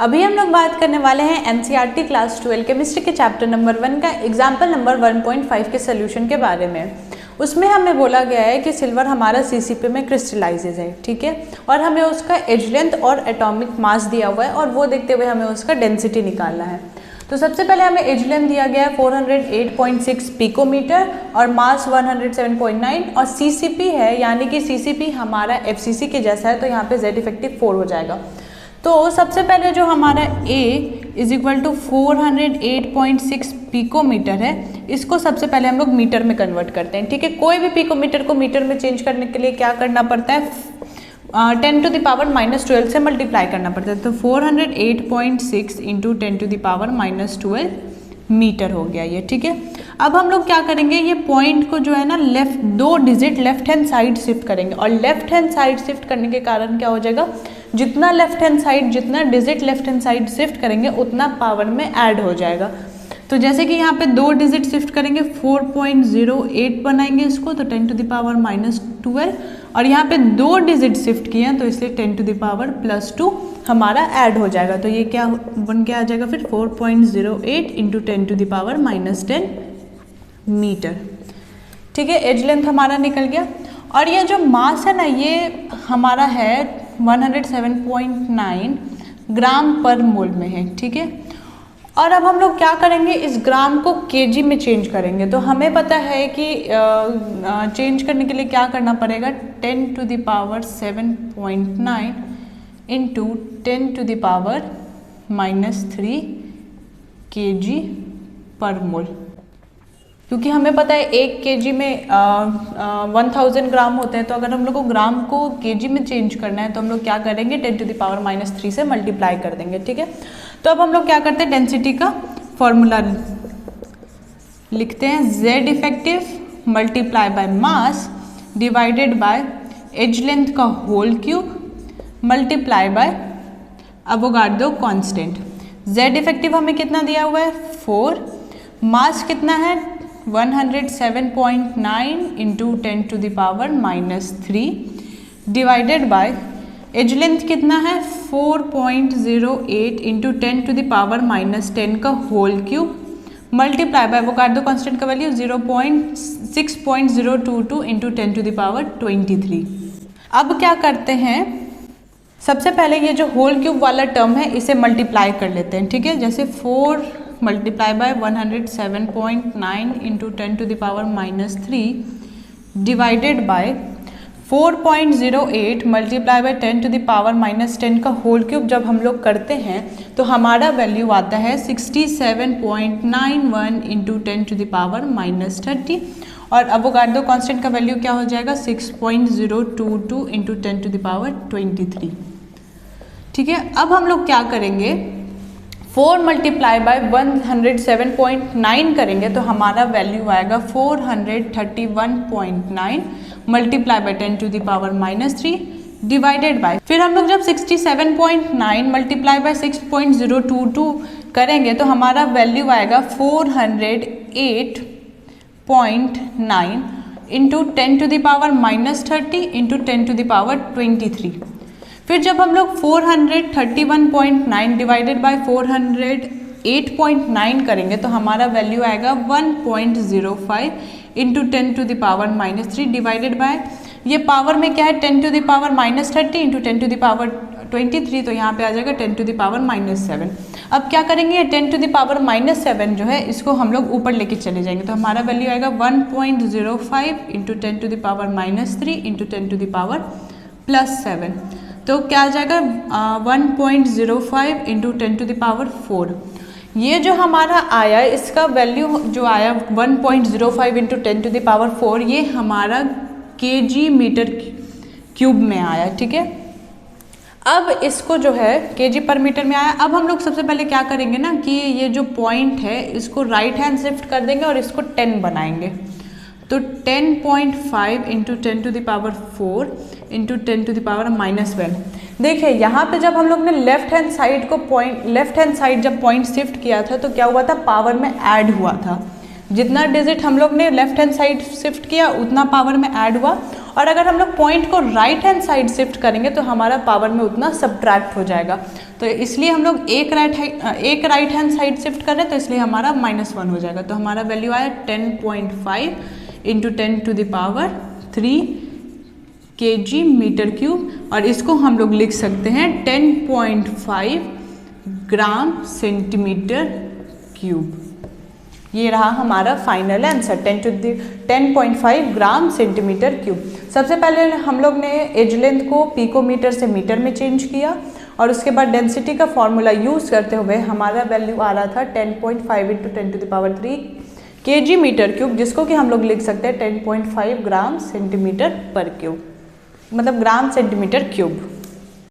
अभी हम लोग बात करने वाले हैं एनसीईआरटी क्लास 12 केमिस्ट्री के चैप्टर नंबर 1 का एग्जाम्पल नंबर 1.5 के सोल्यूशन के बारे में। उसमें हमें बोला गया है कि सिल्वर हमारा सीसीपी में क्रिस्टलाइजेज है, ठीक है, और हमें उसका एज लेंथ और एटॉमिक मास दिया हुआ है और वो देखते हुए हमें उसका डेंसिटी निकालना है। तो सबसे पहले हमें एज लेंथ दिया गया है 408.6 पिकोमीटर और मास 107.9 और सीसीपी है, यानी कि सीसीपी हमारा एफसीसी के जैसा है, तो यहाँ पे जेड इफेक्टिव 4 हो जाएगा। तो सबसे पहले जो हमारा A is equal to 408.6 picometre है, इसको सबसे पहले हम लोग मीटर में कन्वर्ट करते हैं, ठीक है। कोई भी पिकोमीटर को मीटर में चेंज करने के लिए क्या करना पड़ता है, 10 टू द पावर -12 से मल्टीप्लाई करना पड़ता है। तो 408.6 into 10 to the power -12 metre हो गया ये, ठीक है। अब हम लोग क्या करेंगे, ये पॉइंट को जो है ना दो digit left hand side shift करेंगे और लेफ्ट हैंड साइड शिफ्ट करने के कारण क्या हो जाएगा, जितना लेफ्ट हैंड साइड जितना digit left hand side shift करेंगे उतना पावर में ऐड हो जाएगा। तो जैसे कि यहाँ पे 2 डिजिट शिफ्ट करेंगे 4.08 बनाएंगे इसको, तो 10 टू द पावर -12 और यहाँ पे 2 डिजिट शिफ्ट किए हैं तो इसलिए 10 टू द पावर +2 हमारा ऐड हो जाएगा। तो ये क्या बन के आ जाएगा फिर 4.08 into 10 to the power -10 metre, ठीक है। एज लेंथ हमारा निकल गया और ये जो मास है ना, ये हमारा है 107.9 ग्राम पर मोल में है, ठीक है। और अब हम लोग क्या करेंगे, इस ग्राम को केजी में चेंज करेंगे। तो हमें पता है कि चेंज करने के लिए क्या करना पड़ेगा, 10 to the power 7.9 into 10 to the power -3 KG per mole, क्योंकि हमें पता है 1 केजी में 1000 ग्राम होते हैं। तो अगर हम लोग को ग्राम को केजी में चेंज करना है तो हम लोग क्या करेंगे, 10 टू द पावर -3 से मल्टीप्लाई कर देंगे, ठीक है। तो अब हम लोग क्या करते हैं, डेंसिटी का फॉर्मूला लिखते हैं, Z effective multiply by mass divided by edge length का whole cube multiply by Avogadro constant. Z effective हमें कितना दिया हुआ है 4, मास कितना है 107.9 into 10 to the power -3 divided by edge length कितना है 4.08 इंटू 10 टू द पावर -10 का whole cube multiply by Avogadro constant का value 6.022 into 10 to the power 23। अब क्या करते हैं, सबसे पहले ये जो होल क्यूब वाला टर्म है इसे मल्टीप्लाई कर लेते हैं, ठीक है। जैसे 4 multiply by 107.9 into 10 to the power -3 divided by 4.08 multiply by 10 to the power -10 का होल क्यूब जब हम लोग करते हैं तो हमारा वैल्यू आता है 67.91 इंटू 10 टू द पावर -30 और अवोगाड्रो कांस्टेंट का वैल्यू क्या हो जाएगा 6.022 इंटू 10 टू द पावर 23, ठीक है। अब हम लोग क्या करेंगे, 4 मल्टीप्लाई बाय 107.9 करेंगे तो हमारा वैल्यू आएगा 431.9 multiply by 10 to the power -3 divided by, फिर हम लोग जब 67.9 मल्टीप्लाई बाय 6.022 करेंगे तो हमारा वैल्यू आएगा 408.9 into 10 to the power -30 into 10 to the power 23। फिर जब हम लोग 431.9 डिवाइडेड बाय 408.9 करेंगे तो हमारा वैल्यू आएगा 1.05 into 10 to the power -3 divided by, ये पावर में क्या है 10 to the power -30 into 10 to the power 23, तो यहाँ पे आ जाएगा 10 टू द पावर -7। अब क्या करेंगे, ये 10 टू द पावर -7 जो है इसको हम लोग ऊपर लेके चले जाएंगे तो हमारा वैल्यू आएगा 1.05 into 10 to the power -3 into 10 to the power +7, तो क्या आ जाएगा 1.05 इंटू 10 टू द पावर 4। ये जो हमारा आया इसका वैल्यू जो आया 1.05 इंटू 10 टू द पावर 4, ये हमारा केजी मीटर क्यूब में आया, ठीक है। अब इसको जो है केजी पर मीटर में आया। अब हम लोग सबसे पहले क्या करेंगे ना कि ये जो पॉइंट है इसको राइट हैंड शिफ्ट कर देंगे और इसको 10 बनाएंगे। तो 10.5 into 10 to the power 4 into 10 to the power -1। देखिए यहाँ पे जब हम लोग ने लेफ्ट हैंड साइड जब पॉइंट शिफ्ट किया था तो क्या हुआ था, पावर में ऐड हुआ था। जितना डिजिट हम लोग ने लेफ्ट हैंड साइड शिफ्ट किया उतना पावर में ऐड हुआ और अगर हम लोग पॉइंट को राइट हैंड साइड शिफ्ट करेंगे तो हमारा पावर में उतना सब्ट्रैक्ट हो जाएगा। तो इसलिए हम लोग एक राइट हैंड साइड शिफ्ट कर रहे हैं, तो इसलिए हमारा -1 हो जाएगा। तो हमारा वैल्यू आया 10.5 इंटू 10⁻³ kg मीटर क्यूब, और इसको हम लोग लिख सकते हैं 10.5 ग्राम सेंटीमीटर क्यूब। ये रहा हमारा final answer 10.5 gram centimetre cube. सबसे पहले हम लोग ने एज लेंथ को पिकोमीटर से मीटर में चेंज किया, और उसके बाद डेंसिटी का फॉर्मूला यूज़ करते हुए हमारा वैल्यू आ रहा था 10.5 इंटू 10⁻³ kg मीटर क्यूब, जिसको कि हम लोग लिख सकते हैं 10.5 ग्राम सेंटीमीटर पर क्यूब, मतलब ग्राम सेंटीमीटर क्यूब।